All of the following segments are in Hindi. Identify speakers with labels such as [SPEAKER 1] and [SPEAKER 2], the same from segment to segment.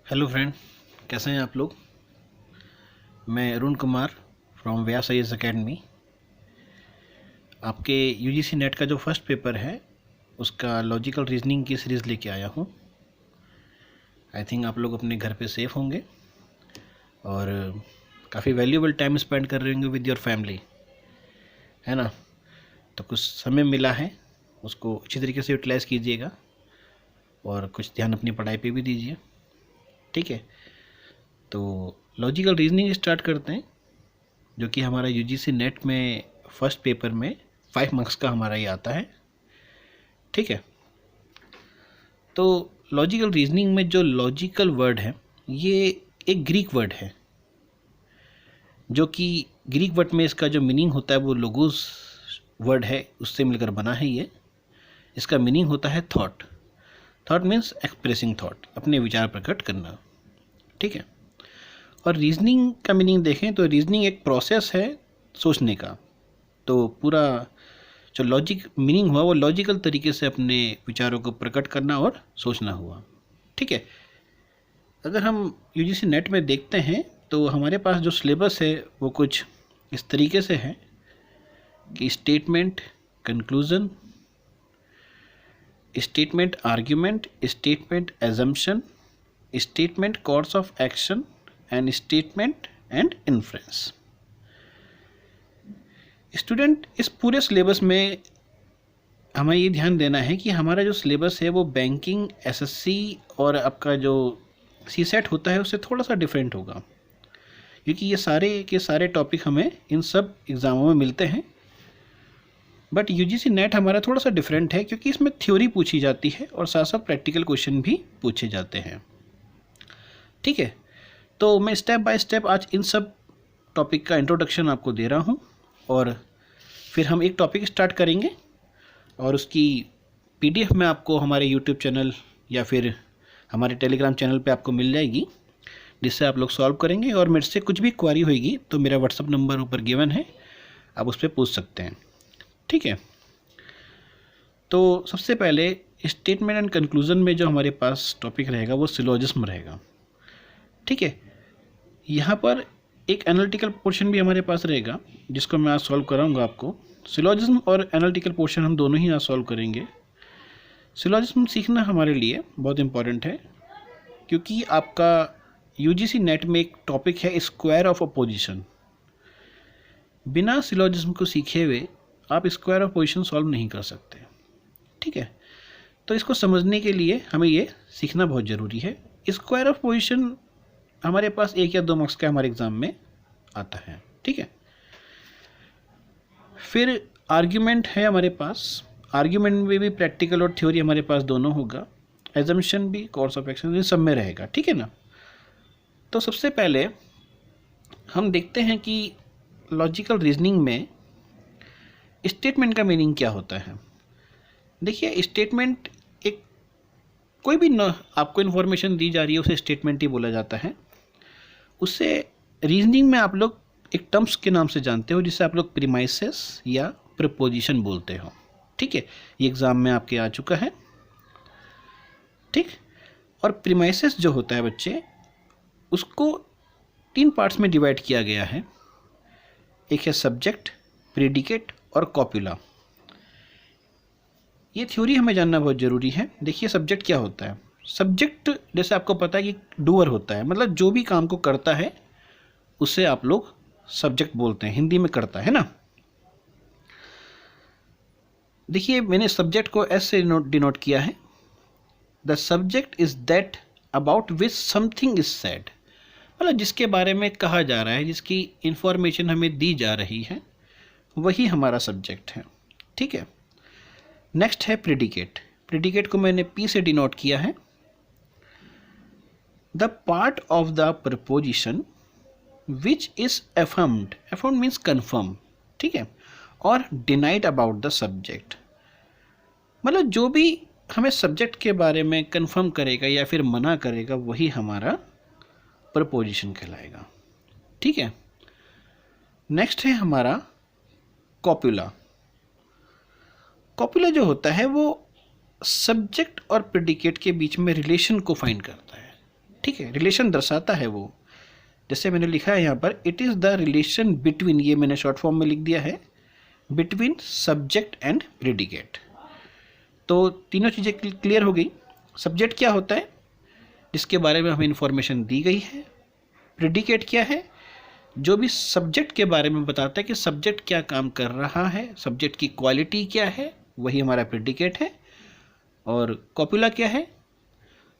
[SPEAKER 1] हेलो फ्रेंड, कैसे हैं आप लोग। मैं Arun Kumar from Vyas IAS academy. आपके यूजीसी नेट का जो फर्स्ट पेपर है उसका लॉजिकल रीजनिंग की सीरीज़ लेके आया हूँ। आई थिंक आप लोग अपने घर पे सेफ़ होंगे और काफ़ी वैल्यूएबल टाइम स्पेंड कर रहे होंगे विद योर फैमिली, है ना। तो कुछ समय मिला है उसको अच्छी तरीके से यूटिलाइज़ कीजिएगा और कुछ ध्यान अपनी पढ़ाई पे भी दीजिए, ठीक है। तो लॉजिकल रीजनिंग स्टार्ट करते हैं, जो कि हमारा यूजीसी नेट में फर्स्ट पेपर में 5 मार्क्स का हमारा ये आता है, ठीक है। तो लॉजिकल रीजनिंग में जो लॉजिकल वर्ड है ये एक ग्रीक वर्ड है, जो कि ग्रीक वर्ड में इसका जो मीनिंग होता है वो लोगोस वर्ड है, उससे मिलकर बना है ये। इसका मीनिंग होता है thought. Thought means expressing thought, अपने विचार प्रकट करना, ठीक है। और रीजनिंग का मीनिंग देखें तो रीजनिंग एक प्रोसेस है सोचने का। तो पूरा जो लॉजिक मीनिंग हुआ वो लॉजिकल तरीके से अपने विचारों को प्रकट करना और सोचना हुआ, ठीक है। अगर हम यूजीसी नेट में देखते हैं तो हमारे पास जो सिलेबस है वो कुछ इस तरीके से है कि statement, conclusion, statement argument, statement assumption, statement course of action and statement and inference. Student, इस पूरे सिलेबस में हमें ये ध्यान देना है कि हमारा जो सिलेबस है वो बैंकिंग, एसएससी और आपका जो सीसेट होता है उससे थोड़ा सा डिफरेंट होगा, क्योंकि ये सारे के सारे टॉपिक हमें इन सब एग्ज़ामों में मिलते हैं। बट यूजीसी नेट हमारा थोड़ा सा डिफरेंट है, क्योंकि इसमें थ्योरी पूछी जाती है और साथ साथ प्रैक्टिकल क्वेश्चन भी पूछे जाते हैं, ठीक है। तो मैं स्टेप बाय स्टेप आज इन सब टॉपिक का इंट्रोडक्शन आपको दे रहा हूँ और फिर हम एक टॉपिक स्टार्ट करेंगे और उसकी पीडीएफ में आपको हमारे यूट्यूब चैनल या फिर हमारे टेलीग्राम चैनल पे आपको मिल जाएगी, जिससे आप लोग सॉल्व करेंगे। और मेरे से कुछ भी क्वारी होगी तो मेरा व्हाट्सअप नंबर ऊपर गिवन है, आप उस पर पूछ सकते हैं, ठीक है। तो सबसे पहले स्टेटमेंट एंड कंक्लूजन में जो हमारे पास टॉपिक रहेगा वो सिलोजिज्म रहेगा, ठीक है। यहाँ पर एक एनालिटिकल पोर्शन भी हमारे पास रहेगा जिसको मैं आज सॉल्व कराऊंगा आपको। सिलोजिज्म और एनालिटिकल पोर्शन हम दोनों ही आज सॉल्व करेंगे। सिलोजिज्म सीखना हमारे लिए बहुत इम्पॉर्टेंट है, क्योंकि आपका यूजीसी नेट में एक टॉपिक है स्क्वायर ऑफ अपोजिशन। बिना सिलोजिज्म को सीखे हुए आप स्क्वायर ऑफ अपोजिशन सॉल्व नहीं कर सकते, ठीक है। तो इसको समझने के लिए हमें ये सीखना बहुत ज़रूरी है। स्क्वायर ऑफ अपोजिशन हमारे पास 1 या 2 मार्क्स का हमारे एग्ज़ाम में आता है, ठीक है। फिर आर्ग्यूमेंट है हमारे पास। आर्ग्यूमेंट में भी प्रैक्टिकल और थ्योरी हमारे पास दोनों होगा। एजम्पशन भी, कोर्स ऑफ एक्शन, ये सब में रहेगा, ठीक है ना। तो सबसे पहले हम देखते हैं कि लॉजिकल रीजनिंग में स्टेटमेंट का मीनिंग क्या होता है। देखिए, स्टेटमेंट एक कोई भी न आपको इन्फॉर्मेशन दी जा रही है उसे स्टेटमेंट ही बोला जाता है। उससे रीजनिंग में आप लोग एक टर्म्स के नाम से जानते हो जिसे आप लोग प्रीमाइसेस या प्रपोजिशन बोलते हो, ठीक है। ये एग्ज़ाम में आपके आ चुका है, ठीक। और प्रीमाइसेस जो होता है बच्चे, उसको 3 पार्ट्स में डिवाइड किया गया है। एक है सब्जेक्ट, प्रेडिकेट और कॉपुला। ये थ्योरी हमें जानना बहुत ज़रूरी है। देखिए, सब्जेक्ट क्या होता है। सब्जेक्ट जैसे आपको पता है कि डूअर होता है, मतलब जो भी काम को करता है उसे आप लोग सब्जेक्ट बोलते हैं, हिंदी में करता है ना। देखिए, मैंने सब्जेक्ट को एस से डिनोट किया है। The subject is that about which something is said, मतलब जिसके बारे में कहा जा रहा है, जिसकी इंफॉर्मेशन हमें दी जा रही है, वही हमारा सब्जेक्ट है, ठीक है। नेक्स्ट है प्रेडिकेट। प्रेडिकेट को मैंने पी से डिनोट किया है। The part of the proposition which is affirmed, affirmed means confirm, ठीक है, और डिनाइड अबाउट द सब्जेक्ट, मतलब जो भी हमें सब्जेक्ट के बारे में कन्फर्म करेगा या फिर मना करेगा वही हमारा प्रपोजिशन कहलाएगा, ठीक है। नेक्स्ट है हमारा कॉपुला। कॉपुला जो होता है वो सब्जेक्ट और प्रेडिकेट के बीच में रिलेशन को फाइंड करता है। ठीक है, रिलेशन दर्शाता है वो। जैसे मैंने लिखा है यहाँ पर, it is the relation between, ये मैंने शॉर्ट फॉर्म में लिख दिया है, बिटवीन सब्जेक्ट एंड प्रेडिकेट। तो तीनों चीज़ें क्लियर हो गई। सब्जेक्ट क्या होता है, जिसके बारे में हमें इंफॉर्मेशन दी गई है। प्रेडिकेट क्या है, जो भी सब्जेक्ट के बारे में बताता है कि सब्जेक्ट क्या काम कर रहा है, सब्जेक्ट की क्वालिटी क्या है, वही हमारा प्रेडिकेट है। और कॉपुला क्या है,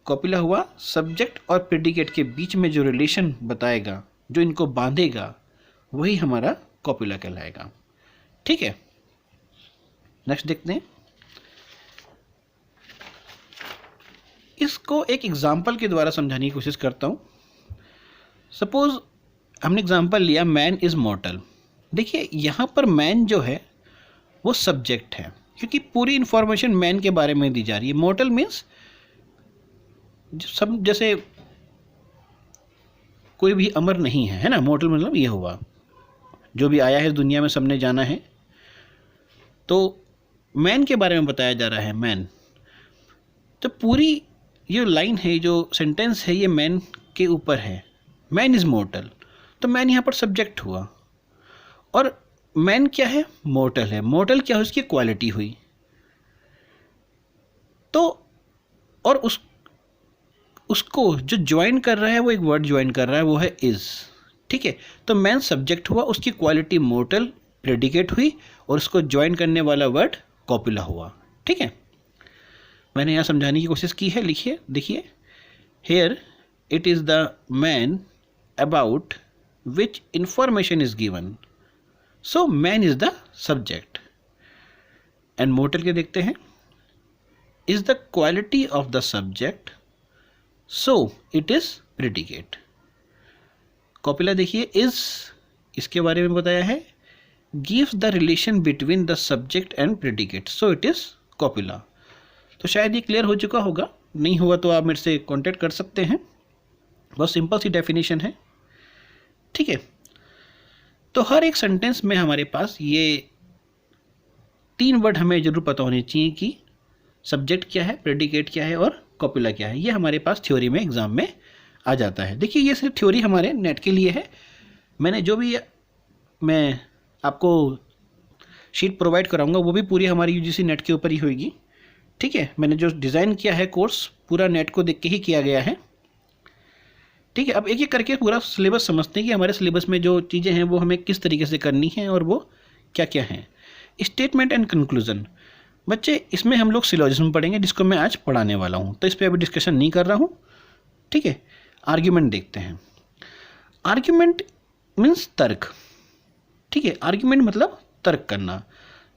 [SPEAKER 1] कॉपुला हुआ सब्जेक्ट और प्रेडिकेट के बीच में जो रिलेशन बताएगा, जो इनको बांधेगा, वही हमारा कॉपुला कहलाएगा। ठीक है, नेक्स्ट देखते हैं। इसको एक एग्जाम्पल के द्वारा समझाने की कोशिश करता हूँ। सपोज हमने एग्जाम्पल लिया, मैन इज़ मॉर्टल। देखिए यहाँ पर मैन जो है वो सब्जेक्ट है, क्योंकि पूरी इंफॉर्मेशन मैन के बारे में दी जा रही है। मॉर्टल मीन्स सब, जैसे कोई भी अमर नहीं है, है ना। मॉर्टल मतलब ये हुआ, जो भी आया है इस दुनिया में सबने जाना है। तो मैन के बारे में बताया जा रहा है, मैन। तो पूरी ये लाइन है, जो सेंटेंस है, ये मैन के ऊपर है। मैन इज़ मॉर्टल, तो मैन यहाँ पर सब्जेक्ट हुआ। और मैन क्या है, मॉर्टल है। मॉर्टल क्या है, उसकी क्वालिटी हुई। तो और उसको जो ज्वाइन कर रहा है, वो एक वर्ड ज्वाइन कर रहा है, वो है इज़। ठीक है, तो मैन सब्जेक्ट हुआ, उसकी क्वालिटी मॉर्टल प्रेडिकेट हुई, और उसको ज्वाइन करने वाला वर्ड कॉपुला हुआ। ठीक है, मैंने यहाँ समझाने की कोशिश की है। लिखिए, देखिए, here it is the man about which information is given, so man is the subject. And mortal के देखते हैं, is the quality of the subject, so it is predicate. Copula देखिए, इज, इसके बारे में बताया है, gives the relation between the subject and predicate, so it is copula. तो शायद ये क्लियर हो चुका होगा, नहीं हुआ तो आप मेरे से कांटेक्ट कर सकते हैं। बहुत सिंपल सी डेफिनेशन है। ठीक है, तो हर एक सेंटेंस में हमारे पास ये 3 वर्ड हमें जरूर पता होने चाहिए कि सब्जेक्ट क्या है, प्रेडिकेट क्या है और कॉपुला क्या है। ये हमारे पास थ्योरी में, एग्जाम में आ जाता है। देखिए, ये सिर्फ थ्योरी हमारे नेट के लिए है। मैंने जो भी मैं आपको शीट प्रोवाइड कराऊंगा, वो भी पूरी हमारी यूजीसी नेट के ऊपर ही होगी। ठीक है, मैंने जो डिज़ाइन किया है कोर्स, पूरा नेट को देख के ही किया गया है। ठीक है, अब एक एक करके पूरा सिलेबस समझते हैं कि हमारे सिलेबस में जो चीज़ें हैं वो हमें किस तरीके से करनी है और वो क्या क्या हैं। स्टेटमेंट एंड कंक्लूजन, बच्चे इसमें हम लोग सिलोजिज्म पढ़ेंगे, जिसको मैं आज पढ़ाने वाला हूँ, तो इस पर अभी डिस्कशन नहीं कर रहा हूँ। ठीक है, आर्ग्यूमेंट देखते हैं। आर्ग्यूमेंट मीन्स तर्क। ठीक है, आर्ग्यूमेंट मतलब तर्क करना।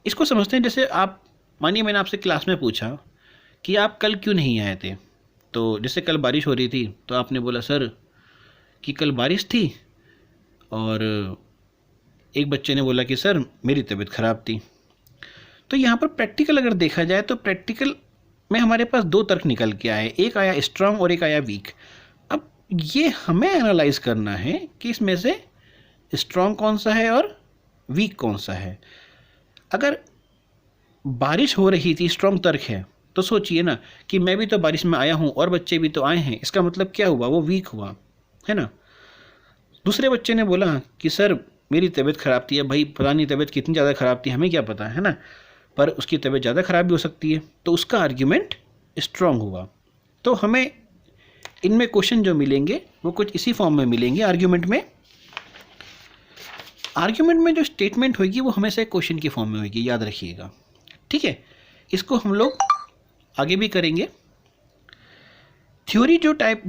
[SPEAKER 1] इसको समझते हैं, जैसे आप मानिए मैंने आपसे क्लास में पूछा कि आप कल क्यों नहीं आए थे। तो जैसे कल बारिश हो रही थी, तो आपने बोला सर कि कल बारिश थी, और एक बच्चे ने बोला कि सर मेरी तबीयत ख़राब थी। तो यहाँ पर प्रैक्टिकल अगर देखा जाए तो प्रैक्टिकल में हमारे पास 2 तर्क निकल के आए, एक आया स्ट्रांग और एक आया वीक। अब ये हमें एनालाइज करना है कि इसमें से स्ट्रांग कौन सा है और वीक कौन सा है। अगर बारिश हो रही थी, स्ट्रांग तर्क है, तो सोचिए ना कि मैं भी तो बारिश में आया हूँ और बच्चे भी तो आए हैं, इसका मतलब क्या हुआ, वो वीक हुआ, है ना। दूसरे बच्चे ने बोला कि सर मेरी तबीयत ख़राब थी। अब भाई पता नहीं तबीयत कितनी ज़्यादा ख़राब थी, हमें क्या पता, है ना, पर उसकी तबीयत ज़्यादा ख़राब भी हो सकती है, तो उसका आर्ग्यूमेंट स्ट्रांग हुआ। तो हमें इनमें क्वेश्चन जो मिलेंगे वो कुछ इसी फॉर्म में मिलेंगे। आर्ग्यूमेंट में जो स्टेटमेंट होगी वो हमेशा एक क्वेश्चन की फॉर्म में होगी, याद रखिएगा। ठीक है, इसको हम लोग आगे भी करेंगे। थ्योरी टाइप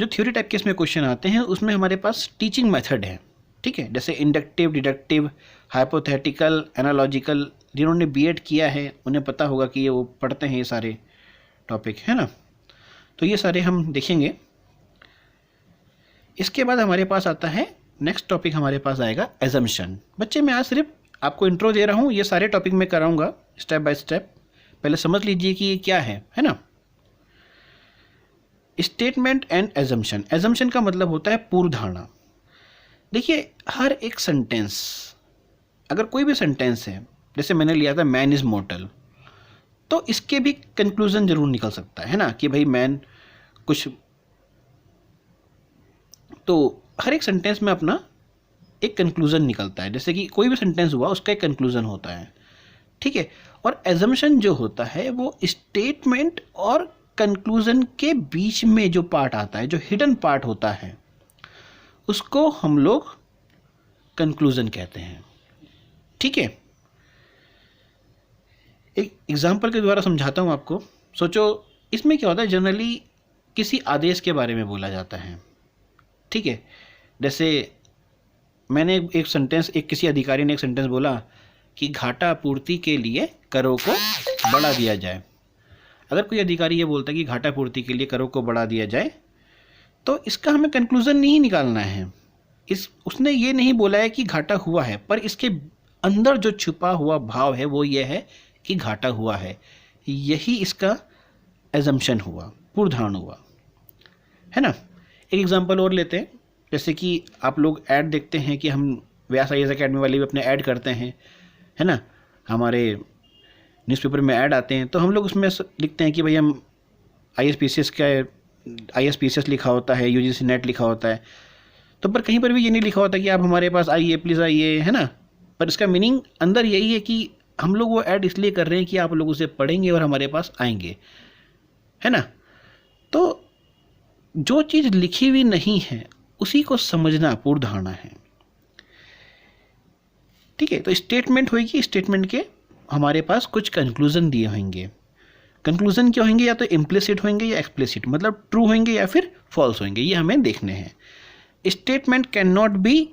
[SPEAKER 1] के इसमें क्वेश्चन आते हैं, उसमें हमारे पास टीचिंग मेथड है। ठीक है, जैसे इंडक्टिव, डिडक्टिव, हाइपोथेटिकल, एनालॉजिकल। जिन्होंने बीएड किया है उन्हें पता होगा कि ये वो पढ़ते हैं ये सारे टॉपिक, है ना। तो ये सारे हम देखेंगे। इसके बाद हमारे पास आता है नेक्स्ट टॉपिक, हमारे पास आएगा एजम्पशन। बच्चे मैं आज सिर्फ आपको इंट्रो दे रहा हूँ, ये सारे टॉपिक मैं कराऊंगा स्टेप बाय स्टेप। पहले समझ लीजिए कि ये क्या है ना। Statement and assumption. एजम्पशन का मतलब होता है पूर्व धारणा। देखिए, हर एक सेंटेंस, अगर कोई भी सेंटेंस है, जैसे मैंने लिया था मैन इज़ मॉर्टल, तो इसके भी कंक्लूजन जरूर निकल सकता है ना, कि भाई मैन कुछ तो हर एक सेंटेंस में अपना एक कंक्लूजन निकलता है, जैसे कि कोई भी सेंटेंस हुआ उसका एक कंक्लूजन होता है, ठीक है। और एजम्पशन जो होता है वो स्टेटमेंट और कंक्लूजन के बीच में जो पार्ट आता है, जो हिडन पार्ट होता है, उसको हम लोग कंक्लूजन कहते हैं, ठीक है। एक एग्जांपल के द्वारा समझाता हूँ आपको। सोचो इसमें क्या होता है, जनरली किसी आदेश के बारे में बोला जाता है, ठीक है। जैसे मैंने एक सेंटेंस, एक किसी अधिकारी ने एक सेंटेंस बोला कि घाटा पूर्ति के लिए करों को बढ़ा दिया जाए। अगर कोई अधिकारी ये बोलता है कि घाटा पूर्ति के लिए करों को बढ़ा दिया जाए, तो इसका हमें कंक्लूजन नहीं निकालना है। उसने ये नहीं बोला है कि घाटा हुआ है, पर इसके अंदर जो छुपा हुआ भाव है वो ये है कि घाटा हुआ है। यही इसका एजम्पशन हुआ, पूर्वधारण हुआ, है ना। एक एग्जांपल और लेते हैं। जैसे कि आप लोग ऐड देखते हैं कि हम व्यास IAS अकेडमी वाले भी अपने ऐड करते हैं, है ना। हमारे न्यूज़पेपर में ऐड आते हैं, तो हम लोग उसमें लिखते हैं कि भाई हम ISPCS का ISPCS लिखा होता है, UGC नेट लिखा होता है, तो पर कहीं पर भी ये नहीं लिखा होता कि आप हमारे पास आइए, प्लीज़ आइए, है ना। पर इसका मीनिंग अंदर यही है कि हम लोग वो ऐड इसलिए कर रहे हैं कि आप लोग उसे पढ़ेंगे और हमारे पास आएंगे, है ना। तो जो चीज़ लिखी हुई नहीं है उसी को समझना पूर्वधारणा है, ठीक है। तो स्टेटमेंट होगी, स्टेटमेंट के हमारे पास कुछ कंक्लूजन दिए होंगे। कंक्लूजन क्या होंगे, या तो इम्प्लिसिट होंगे या एक्सप्लिसिट, मतलब ट्रू होंगे या फिर फॉल्स होंगे, ये हमें देखने हैं। Statement can not be,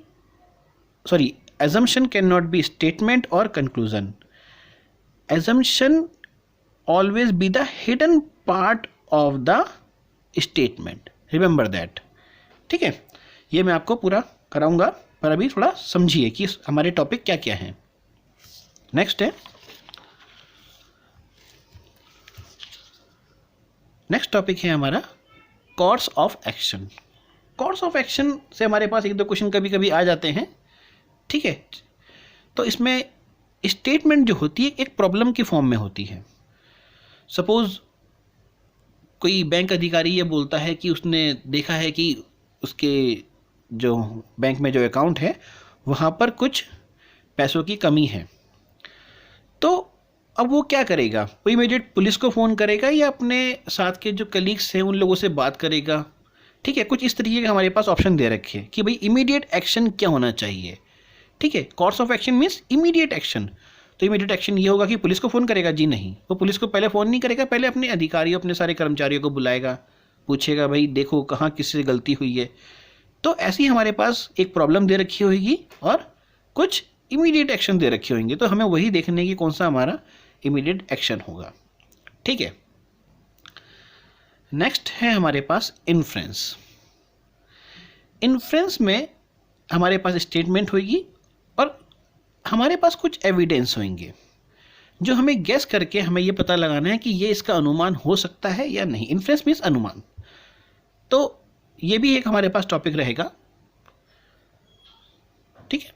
[SPEAKER 1] sorry, assumption cannot be statement or conclusion. Assumption always be the hidden part of the statement. Remember that. ठीक है, ये मैं आपको पूरा कराऊंगा, पर अभी थोड़ा समझिए कि हमारे टॉपिक क्या क्या हैं। नेक्स्ट है, नेक्स्ट टॉपिक है हमारा course of action. Course of action से हमारे पास एक दो क्वेश्चन कभी कभी आ जाते हैं, ठीक है। तो इसमें स्टेटमेंट जो होती है एक प्रॉब्लम की फॉर्म में होती है। सपोज कोई बैंक अधिकारी ये बोलता है कि उसने देखा है कि उसके जो बैंक में जो अकाउंट है वहाँ पर कुछ पैसों की कमी है। तो अब वो क्या करेगा, वो इमीडिएट पुलिस को फ़ोन करेगा या अपने साथ के जो कलीग्स हैं उन लोगों से बात करेगा, ठीक है। कुछ इस तरीके के हमारे पास ऑप्शन दे रखे हैं कि भाई इमीडिएट एक्शन क्या होना चाहिए, ठीक है। Course of action means immediate action. तो इमीडिएट एक्शन ये होगा कि पुलिस को फ़ोन करेगा? जी नहीं, वो पुलिस को पहले फ़ोन नहीं करेगा, पहले अपने अधिकारियों, अपने सारे कर्मचारियों को बुलाएगा, पूछेगा भाई देखो कहाँ किससे गलती हुई है। तो ऐसी हमारे पास एक प्रॉब्लम दे रखी होगी और कुछ इमीडिएट एक्शन दे रखे होंगे, तो हमें वही देखने की कौन सा हमारा इमीडिएट एक्शन होगा, ठीक है। नेक्स्ट है हमारे पास इन्फ्रेंस। इन्फ्रेंस में हमारे पास स्टेटमेंट होगी और हमारे पास कुछ एविडेंस होंगे जो हमें गैस करके हमें ये पता लगाना है कि ये इसका अनुमान हो सकता है या नहीं। इन्फ्रेंस मीन्स अनुमान। तो ये भी एक हमारे पास टॉपिक रहेगा, ठीक है।